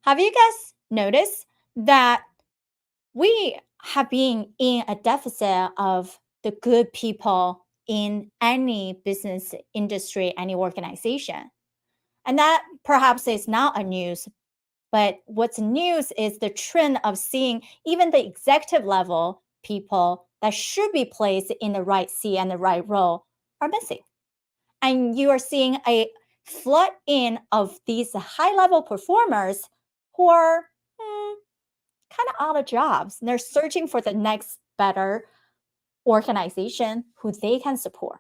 Have you guys noticed that we have been in a deficit of the good people in any business industry, any organization? And that perhaps is not a news, but what's news is the trend of seeing even the executive level people that should be placed in the right seat and the right role are missing. And you are seeing a flood in of these high level performers who are kind of out of jobs. And they're searching for the next better organization who they can support.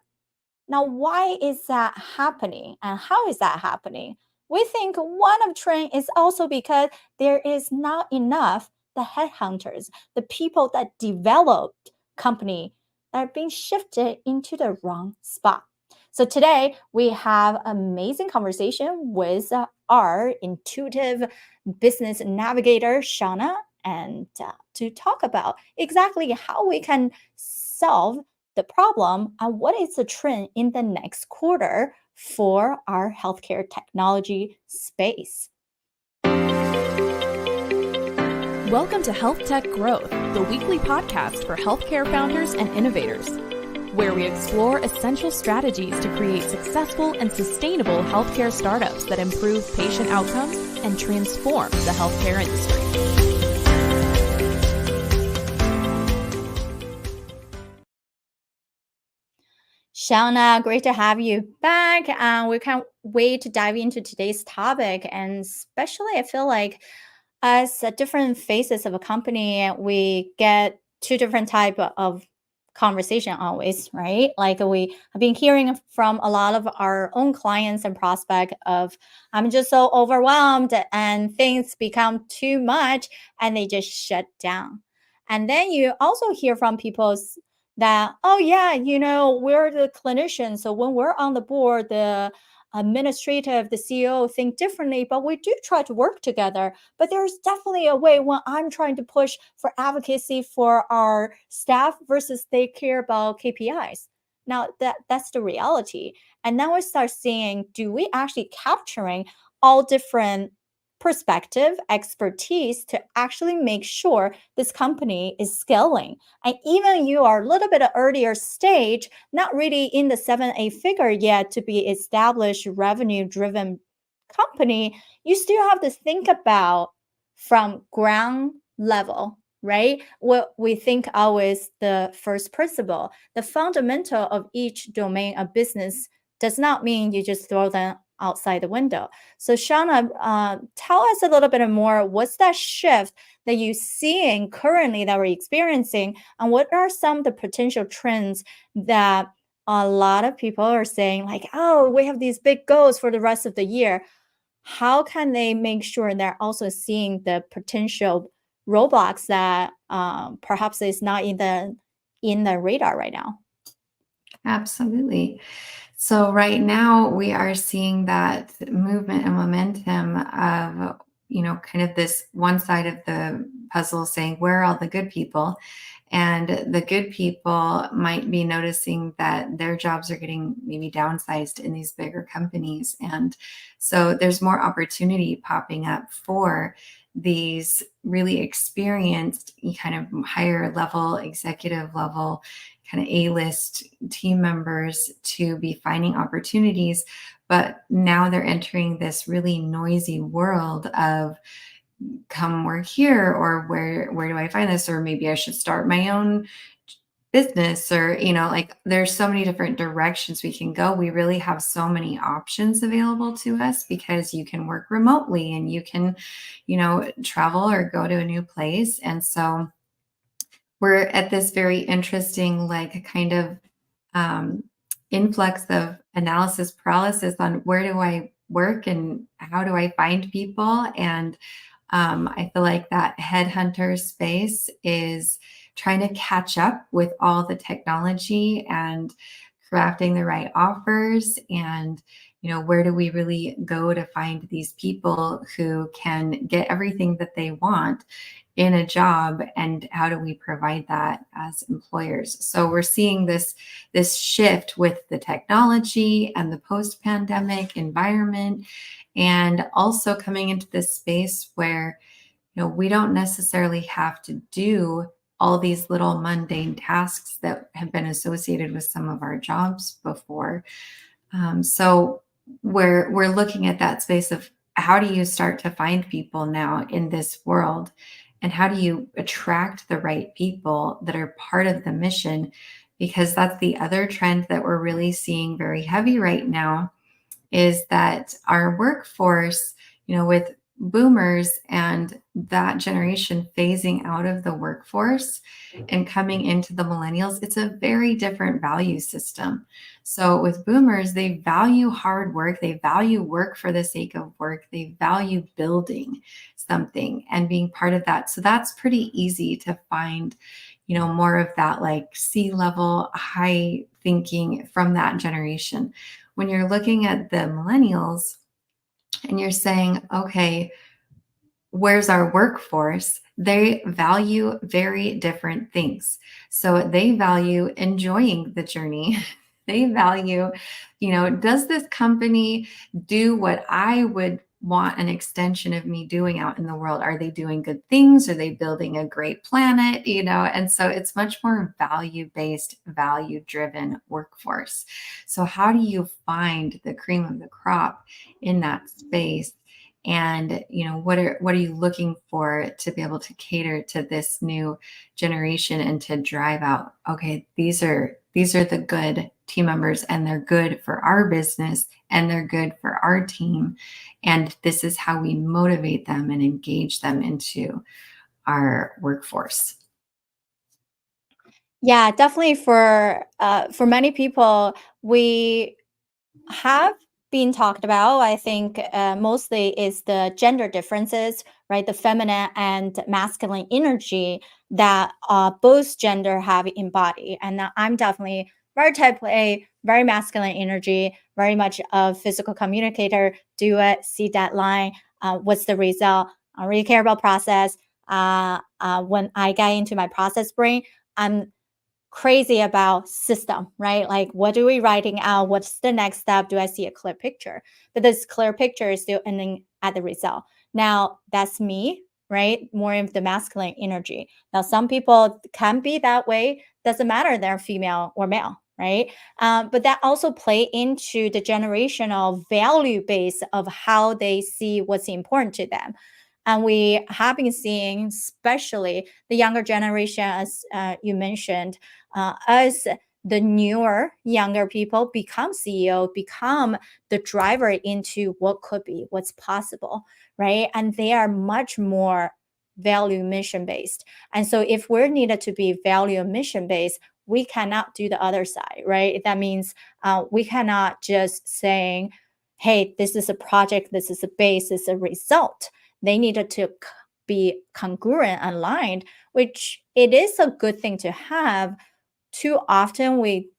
Now, why is that happening and how is that happening? We think one of trend is also because there is not enough the headhunters, the people that developed company that are being shifted into the wrong spot. So today we have amazing conversation with our intuitive business navigator, Shawna, and to talk about exactly how we can solve the problem and what is the trend in the next quarter for our healthcare technology space. Welcome to Health Tech Growth, the weekly podcast for healthcare founders and innovators, where we explore essential strategies to create successful and sustainable healthcare startups that improve patient outcomes and transform the healthcare industry. Shawna, great to have you back. We can't wait to dive into today's topic. And especially, I feel like as different phases of a company, we get two different type of conversation always, right? Like we have been hearing from a lot of our own clients and prospect of, I'm just so overwhelmed and things become too much and they just shut down. And then you also hear from people that, oh yeah, we're the clinicians. So when we're on the board, the administrative, the CEO think differently, but we do try to work together. But there's definitely a way when I'm trying to push for advocacy for our staff versus they care about KPIs. Now that's the reality. And now we start seeing, do we actually capturing all different perspective, expertise to actually make sure this company is scaling. And even you are a little bit earlier stage, not really in the 7-8 figure yet to be established revenue driven company, you still have to think about from ground level, right? What we think always the first principle, the fundamental of each domain of business does not mean you just throw them outside the window. So Shawna, tell us a little bit more. What's that shift that you're seeing currently that we're experiencing? And what are some of the potential trends that a lot of people are saying like, oh, we have these big goals for the rest of the year. How can they make sure they're also seeing the potential roadblocks that perhaps is not in the radar right now? Absolutely. So right now we are seeing that movement and momentum of, kind of this one side of the puzzle saying, where are all the good people? And the good people might be noticing that their jobs are getting maybe downsized in these bigger companies. And so there's more opportunity popping up for these really experienced kind of higher level, executive level, kind of A-list team members to be finding opportunities. But now they're entering this really noisy world of come work here, or where do I find this? Or maybe I should start my own business, or, like there's so many different directions we can go. We really have so many options available to us because you can work remotely and you can, travel or go to a new place. And so we're at this very interesting, like kind of influx of analysis paralysis on where do I work and how do I find people. And I feel like that headhunter space is trying to catch up with all the technology and crafting the right offers. And, where do we really go to find these people who can get everything that they want in a job, and how do we provide that as employers? So we're seeing this shift with the technology and the post-pandemic environment. and also coming into this space where, we don't necessarily have to do all these little mundane tasks that have been associated with some of our jobs before. So we're looking at that space of how do you start to find people now in this world, and how do you attract the right people that are part of the mission? Because that's the other trend that we're really seeing very heavy right now, is that our workforce, with boomers and that generation phasing out of the workforce and coming into the millennials, it's a very different value system. So with boomers, they value hard work, they value work for the sake of work, they value building something and being part of that. So that's pretty easy to find, more of that like C-level high thinking from that generation. When you're looking at the millennials and you're saying, okay, where's our workforce? They value very different things. So they value enjoying the journey. They value, does this company do what I would want an extension of me doing out in the world? Are they doing good things? Are they building a great planet? And so it's much more value-based, value-driven workforce. So how do you find the cream of the crop in that space? And what are you looking for to be able to cater to this new generation and to drive out, okay, these are the good team members, and they're good for our business, and they're good for our team, and this is how we motivate them and engage them into our workforce. Yeah, definitely for many people, we have been talked about. I think mostly is the gender differences, right? The feminine and masculine energy that both gender have embodied. And I'm definitely very type A, very masculine energy, very much a physical communicator. Do it, see that line. What's the result? I really care about process. When I get into my process brain, I'm crazy about system, right? Like, what are we writing out? What's the next step? Do I see a clear picture? But this clear picture is still ending at the result. Now, that's me, right? More of the masculine energy. Now, some people can be that way. Doesn't matter they're female or male, right? But that also play into the generational value base of how they see what's important to them. And we have been seeing, especially the younger generation, as you mentioned, as the newer younger people become CEO, become the driver into what could be, what's possible, right? And they are much more value mission based. And so if we're needed to be value mission based, we cannot do the other side, right? That means we cannot just saying, hey, this is a project, this is a base, this is a result. They needed to be congruent and aligned, which it is a good thing to have. Too often we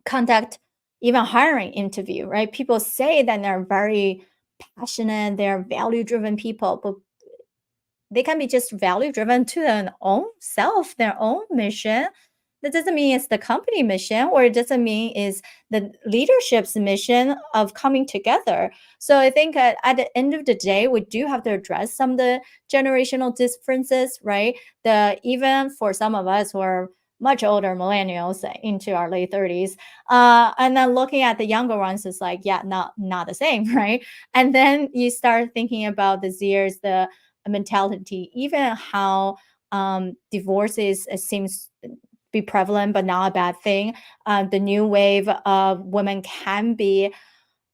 conduct even hiring interview, right? People say that they're very passionate, they're value driven people, but they can be just value driven to their own self, their own mission. That doesn't mean it's the company mission, or it doesn't mean it's the leadership's mission of coming together. So I think at the end of the day, we do have to address some of the generational differences, right? The even for some of us who are much older millennials into our late 30s, and then looking at the younger ones, it's like, yeah, not the same, right? And then you start thinking about the years, the mentality, even how divorce seems be prevalent, but not a bad thing. The new wave of women can be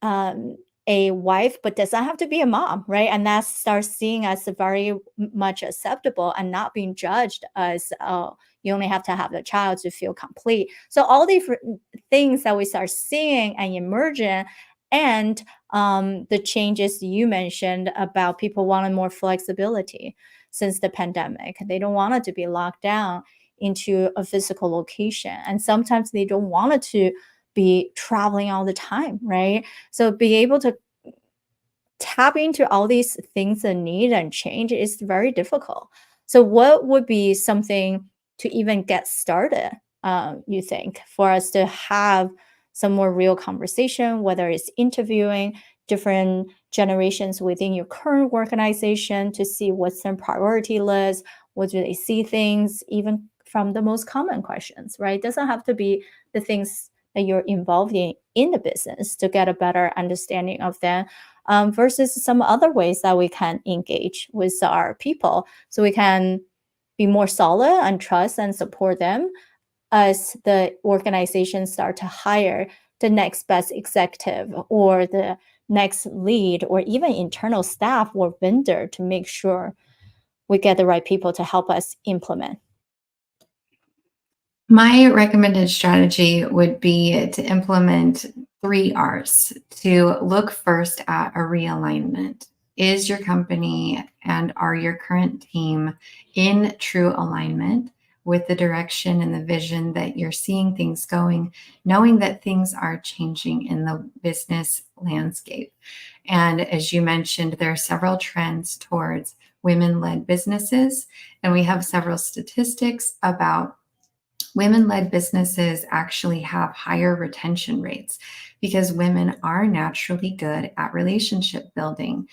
um, a wife, but does not have to be a mom, right? And that starts seeing as very much acceptable and not being judged as, oh, you only have to have a child to feel complete. So all these things that we start seeing and emerging, and the changes you mentioned about people wanting more flexibility since the pandemic. They don't want it to be locked down into a physical location. And sometimes they don't want it to be traveling all the time, right? So being able to tap into all these things that need and change is very difficult. So what would be something to even get started, you think, for us to have some more real conversation, whether it's interviewing, different generations within your current organization to see what's their priority list, what do they see things, even from the most common questions, right? It doesn't have to be the things that you're involved in the business to get a better understanding of them, versus some other ways that we can engage with our people so we can be more solid and trust and support them as the organization start to hire the next best executive or the next lead or even internal staff or vendor to make sure we get the right people to help us implement. My recommended strategy would be to implement 3 R's. To look first at a realignment. Is your company and are your current team in true alignment with the direction and the vision that you're seeing things going, knowing that things are changing in the business landscape? And as you mentioned, there are several trends towards women-led businesses, and we have several statistics about women-led businesses actually have higher retention rates because women are naturally good at relationship building.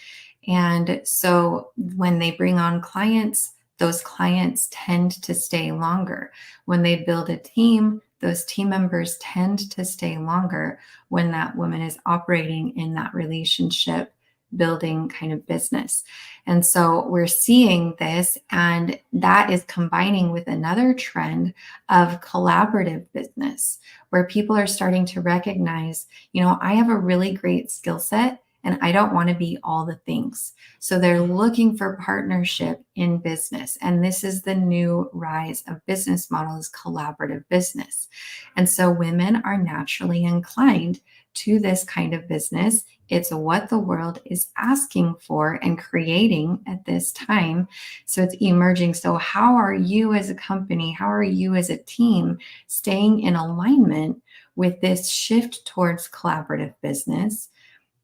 And so when they bring on clients, those clients tend to stay longer. When they build a team, those team members tend to stay longer when that woman is operating in that relationship building kind of business. And so we're seeing this, and that is combining with another trend of collaborative business, where people are starting to recognize, I have a really great skill set and I don't want to be all the things. So they're looking for partnership in business. And this is the new rise of business models, collaborative business. And so women are naturally inclined to this kind of business. It's what the world is asking for and creating at this time. So it's emerging. So how are you as a company, how are you as a team staying in alignment with this shift towards collaborative business?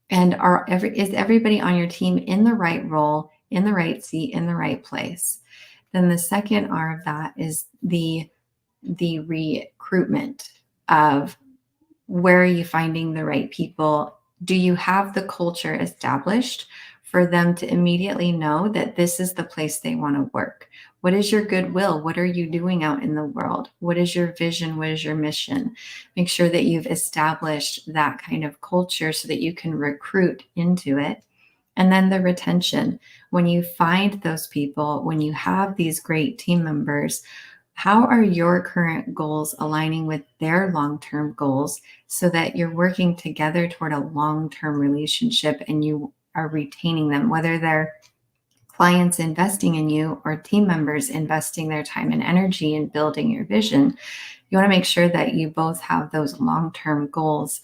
And is everybody on your team in the right role, in the right seat, in the right place? Then the second R of that is the recruitment of where are you finding the right people? Do you have the culture established for them to immediately know that this is the place they want to work? What is your goodwill? What are you doing out in the world? What is your vision? What is your mission? Make sure that you've established that kind of culture so that you can recruit into it. And then the retention. When you find those people, when you have these great team members, how are your current goals aligning with their long-term goals so that you're working together toward a long-term relationship and you are retaining them, whether they're clients investing in you or team members investing their time and energy in building your vision? You want to make sure that you both have those long-term goals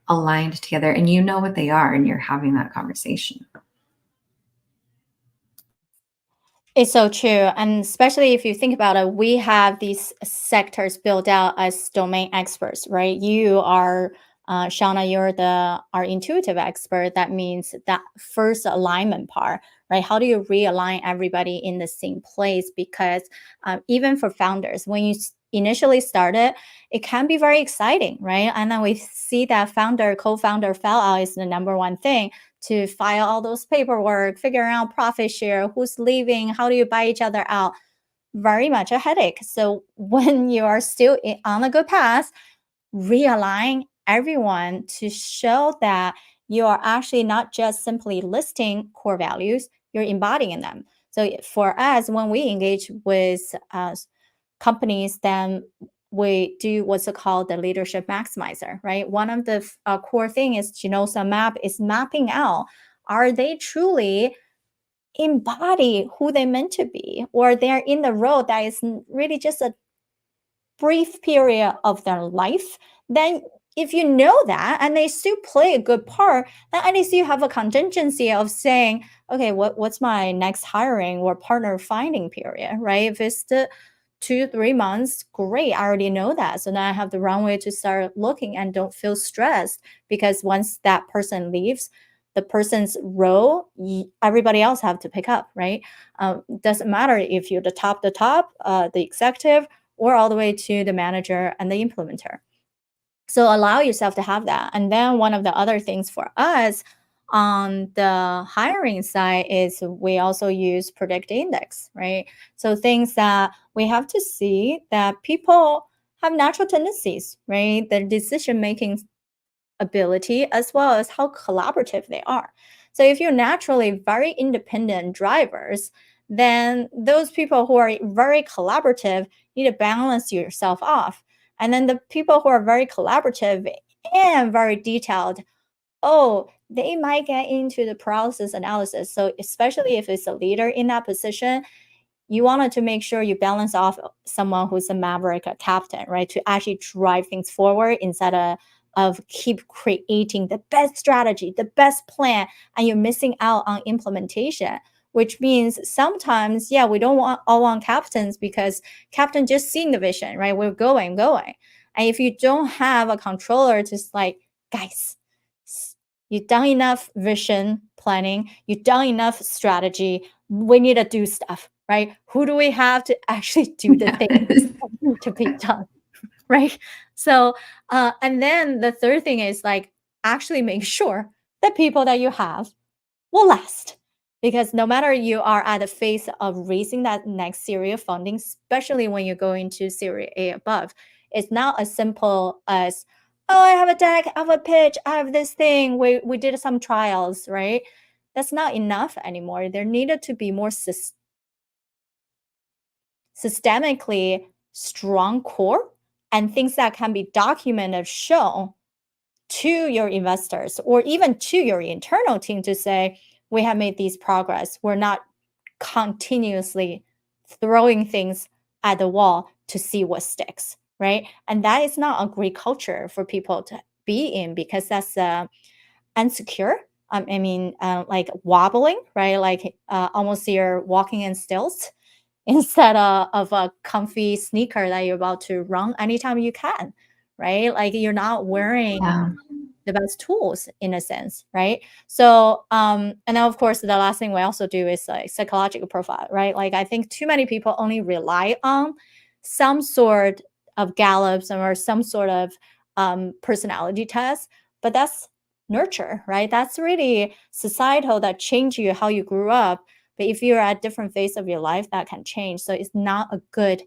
aligned together and you know what they are and you're having that conversation. It's so true. And especially if you think about it, we have these sectors built out as domain experts, right? You are, Shawna, you're our intuitive expert. That means that first alignment part, right? How do you realign everybody in the same place? Because even for founders, when you initially started, it can be very exciting, right? And then we see that co-founder fell out is the number one thing, to file all those paperwork, figuring out profit share, who's leaving, how do you buy each other out? Very much a headache. So when you are still on a good path, realign everyone to show that you are actually not just simply listing core values, you're embodying them. So for us, when we engage with companies, then we do what's called the leadership maximizer, right? One of the core thing is Genosa map is mapping out, are they truly embody who they meant to be, or they're in the role that is really just a brief period of their life? Then if you know that and they still play a good part, then at least you have a contingency of saying, okay, what's my next hiring or partner finding period, right? If it's the 2-3 months, great, I already know that. So now I have the runway to start looking and don't feel stressed, because once that person leaves, the person's role, everybody else have to pick up, right? Doesn't matter if you're the top, the executive, or all the way to the manager and the implementer. So allow yourself to have that. And then one of the other things for us, on the hiring side is we also use predict index, right? So things that we have to see that people have natural tendencies, right? Their decision making ability as well as how collaborative they are. So if you're naturally very independent drivers, then those people who are very collaborative need to balance yourself off. And then the people who are very collaborative and very detailed, oh, they might get into the paralysis analysis. So especially if it's a leader in that position, you wanted to make sure you balance off someone who's a maverick, a captain, right? To actually drive things forward instead of keep creating the best strategy, the best plan, and you're missing out on implementation. Which means sometimes, yeah, we don't all want captains because captain just seeing the vision, right? We're going. And if you don't have a controller, just like, guys, you've done enough vision planning, you've done enough strategy. We need to do stuff, right? Who do we have to actually do the things Yes. that need to be done, right? So, and then the third thing is like actually make sure the people that you have will last. Because no matter you are at the phase of raising that next series of funding, especially when you go into Series A above, it's not as simple as, oh, I have a deck, I have a pitch, I have this thing. We did some trials, right? That's not enough anymore. There needed to be more systemically strong core and things that can be documented, shown to your investors or even to your internal team to say, we have made these progress. We're not continuously throwing things at the wall to see what sticks, right? And that is not a great culture for people to be in because that's insecure. Like wobbling, right? Like almost you're walking in stilts instead of a comfy sneaker that you're about to run anytime you can, right? Like you're not wearing Yeah. the best tools in a sense, right? So, and then of course, the last thing we also do is like psychological profile, right? Like I think too many people only rely on some sort of Gallups or some sort of personality test, but that's nurture, right? That's really societal that change you how you grew up. But if you're at different phase of your life, that can change. So it's not a good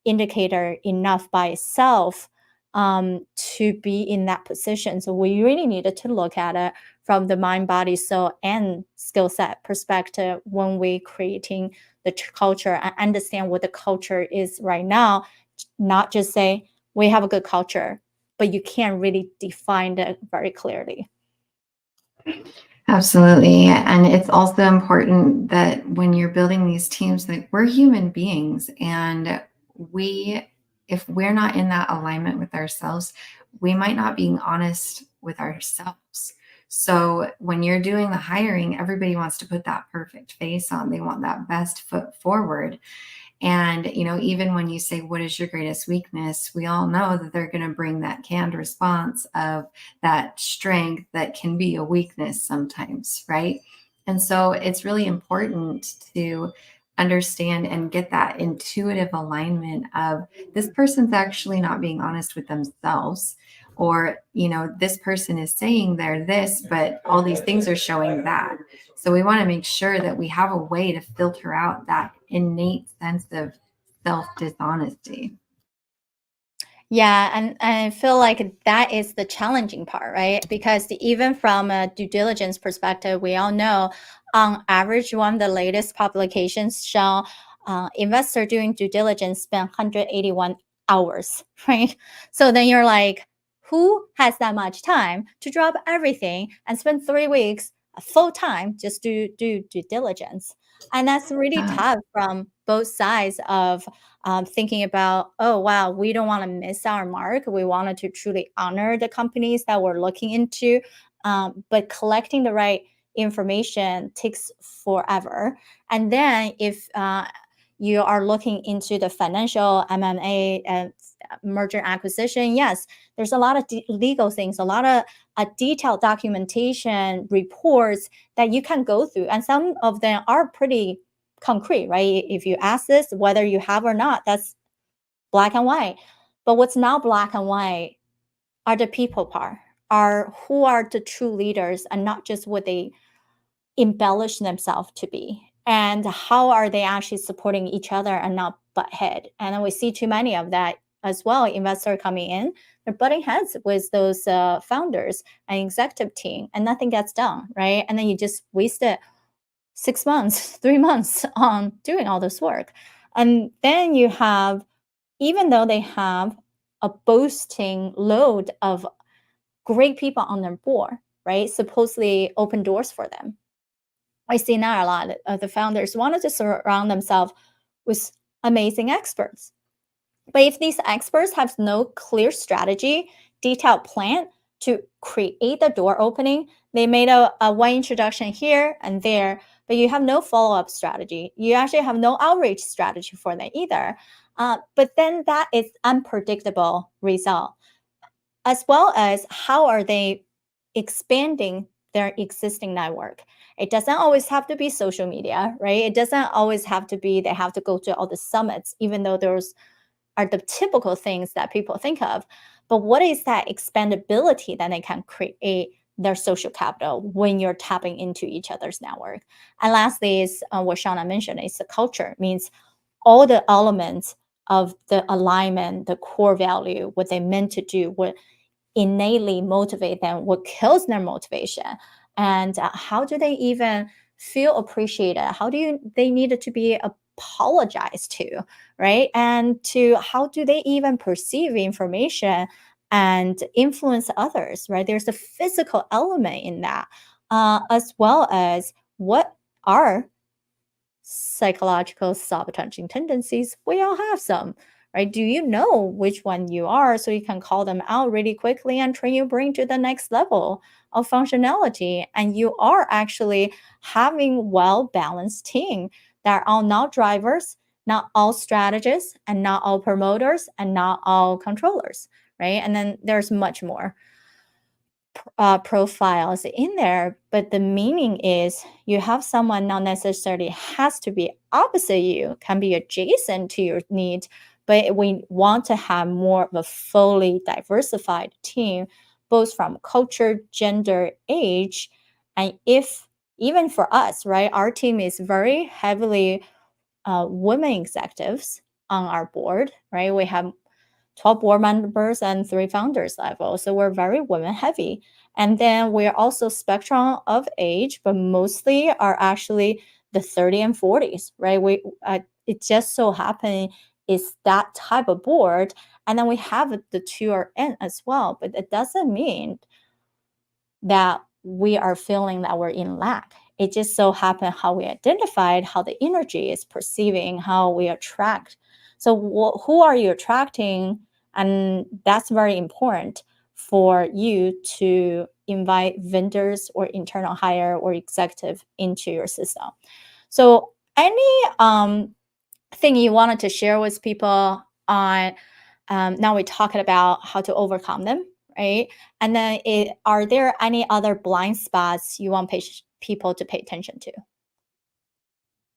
indicator enough by itself to be in that position. So we really needed to look at it from the mind, body, soul, and skill set perspective when we creating the culture and understand what the culture is right now. Not just say we have a good culture, but you can't really define it very clearly. Absolutely. And it's also important that when you're building these teams, that we're human beings and we, if we're not in that alignment with ourselves, we might not being honest with ourselves. So when you're doing the hiring, everybody wants to put that perfect face on. They want that best foot forward. And, even when you say, what is your greatest weakness? We all know that they're going to bring that canned response of that strength that can be a weakness sometimes, right? And so it's really important to understand and get that intuitive alignment of this person's actually not being honest with themselves. Or, this person is saying they're this, but all these things are showing that. So we want to make sure that we have a way to filter out that innate sense of self dishonesty. Yeah, and I feel like that is the challenging part, right? Because even from a due diligence perspective, we all know on average, one of the latest publications show investor doing due diligence spend 181 hours, right? So then you're like, who has that much time to drop everything and spend 3 weeks full time just to do due diligence? And that's really Yeah. tough from both sides of thinking about, oh, wow, we don't want to miss our mark. We wanted to truly honor the companies that we're looking into. But collecting the right information takes forever. And then if you are looking into the financial M&A and merger acquisition, yes, there's a lot of legal things, a lot of detailed documentation reports that you can go through. And some of them are pretty concrete, right? If you ask this, whether you have or not, that's black and white. But what's not black and white are the people part, are who are the true leaders and not just what they embellish themselves to be, and how are they actually supporting each other and not butt head. And then we see too many of that as well. Investor coming in, they're butting heads with those founders and executive team, and nothing gets done, right? And then you just wasted 6 months 3 months on doing all this work. And then you have, even though they have a boasting load of great people on their board, right, supposedly open doors for them, I see now a lot of the founders wanted to surround themselves with amazing experts. But if these experts have no clear strategy, detailed plan to create the door opening, they made a one introduction here and there, but you have no follow-up strategy. You actually have no outreach strategy for them either. But then that is unpredictable result, as well as how are they expanding their existing network. It doesn't always have to be social media, right? It doesn't always have to be they have to go to all the summits, even though those are the typical things that people think of. But what is that expandability that they can create their social capital when you're tapping into each other's network? And lastly is what Shawna mentioned, is the culture. It means all the elements of the alignment, the core value, what they meant to do, what innately motivate them, what kills their motivation, and how do they even feel appreciated, how do they need to be apologized to, right? And to how do they even perceive information and influence others, right? There's a physical element in that, as well as what are psychological sabotaging tendencies. We all have some, right? Do you know which one you are, so you can call them out really quickly and train your brain to the next level of functionality? And you are actually having well-balanced team that are not drivers, not all strategists, and not all promoters, and not all controllers, right? And then there's much more profiles in there, but the meaning is you have someone not necessarily has to be opposite you, can be adjacent to your needs, but we want to have more of a fully diversified team, both from culture, gender, age, and if even for us, right, our team is very heavily women executives on our board, right? We have 12 board members and 3 founders level. So we're very women heavy. And then we're also spectrum of age, but mostly are actually the 30 and 40s, right? It just so happened is that type of board. And then we have the 2RN as well, but it doesn't mean that we are feeling that we're in lack. It just so happened how we identified, how the energy is perceiving, how we attract. So who are you attracting? And that's very important for you to invite vendors or internal hire or executive into your system. So any thing you wanted to share with people on, now we're talking about how to overcome them, right? And then are there any other blind spots you want people to pay attention to?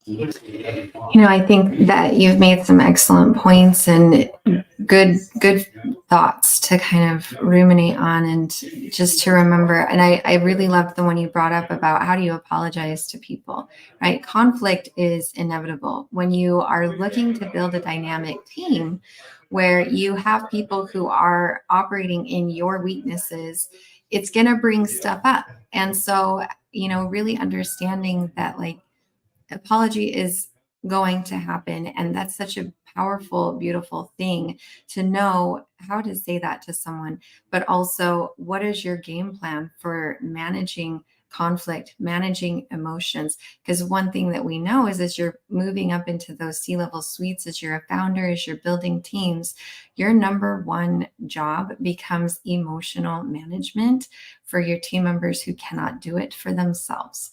I think that you've made some excellent points and good thoughts to kind of ruminate on and just to remember. And I really loved the one you brought up about how do you apologize to people, right? Conflict is inevitable when you are looking to build a dynamic team where you have people who are operating in your weaknesses. It's going to bring stuff up. And so, really understanding that, like, apology is going to happen. And that's such a powerful, beautiful thing to know how to say that to someone. But also, what is your game plan for managing conflict, managing emotions? Because one thing that we know is as you're moving up into those C-level suites, as you're a founder, as you're building teams, your number one job becomes emotional management for your team members who cannot do it for themselves.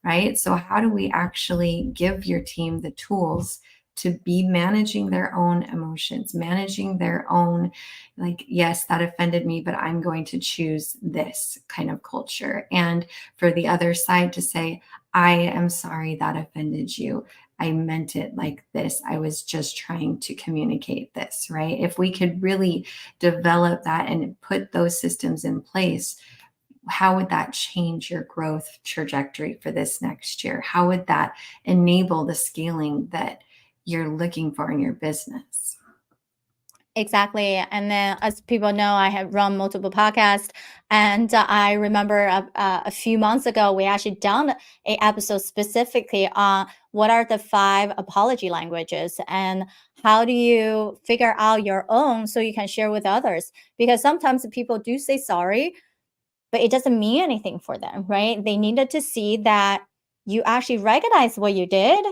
Right? So how do we actually give your team the tools to be managing their own emotions, managing their own, like, yes, that offended me, but I'm going to choose this kind of culture. And for the other side to say, I am sorry that offended you. I meant it like this. I was just trying to communicate this, right? If we could really develop that and put those systems in place, how would that change your growth trajectory for this next year? How would that enable the scaling that you're looking for in your business? Exactly. And then, as people know, I have run multiple podcasts. And I remember a few months ago, we actually done a episode specifically on what are the 5 apology languages and how do you figure out your own so you can share with others. Because sometimes people do say sorry, but it doesn't mean anything for them, right? They needed to see that you actually recognize what you did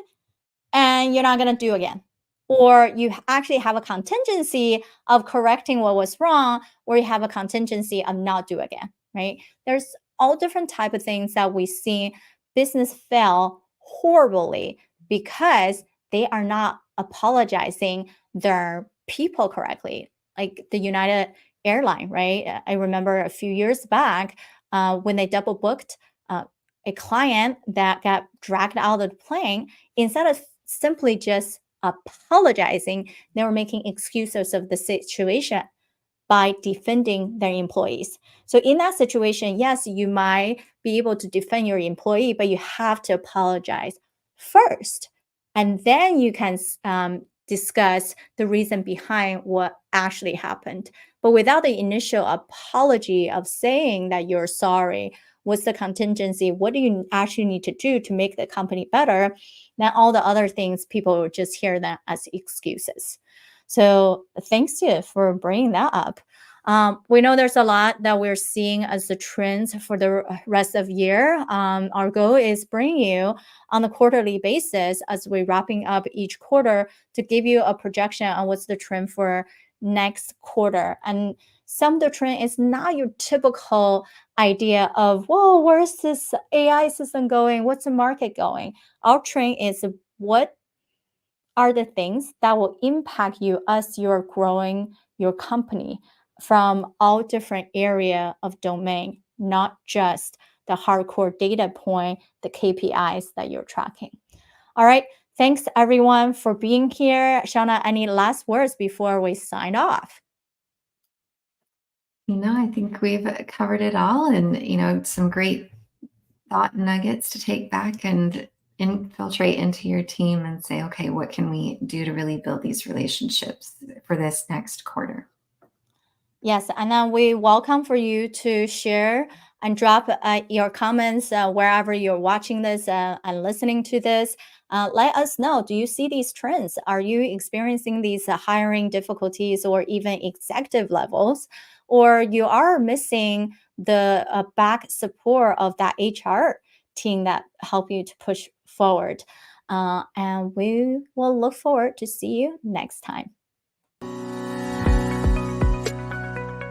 and you're not going to do again. Or you actually have a contingency of correcting what was wrong, or you have a contingency of not do again, right? There's all different type of things that we see business fail horribly because they are not apologizing their people correctly. Like the United Airline, right? I remember a few years back when they double booked a client that got dragged out of the plane, instead of simply just apologizing, they were making excuses of the situation by defending their employees. So in that situation, yes, you might be able to defend your employee, but you have to apologize first. And then you can discuss the reason behind what actually happened. But without the initial apology of saying that you're sorry, what's the contingency? What do you actually need to do to make the company better? Then all the other things, people will just hear that as excuses. So thanks to you for bringing that up. We know there's a lot that we're seeing as the trends for the rest of the year. Our goal is bring you on a quarterly basis as we're wrapping up each quarter to give you a projection on what's the trend for next quarter. And some of the trend is not your typical idea of, whoa, where's this AI system going? What's the market going? Our trend is what are the things that will impact you as you're growing your company from all different area of domain, not just the hardcore data point, the KPIs that you're tracking. All right. Thanks everyone for being here. Shawna, any last words before we sign off? I think we've covered it all, and some great thought nuggets to take back and infiltrate into your team and say, okay, what can we do to really build these relationships for this next quarter? Yes, and then we welcome for you to share and drop your comments wherever you're watching this and listening to this. Let us know, do you see these trends? Are you experiencing these hiring difficulties or even executive levels? Or you are missing the back support of that HR team that help you to push forward? And we will look forward to see you next time.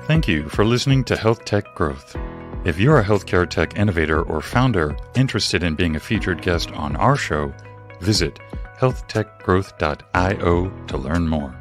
Thank you for listening to Health Tech Growth. If you're a healthcare tech innovator or founder interested in being a featured guest on our show, visit healthtechgrowth.io to learn more.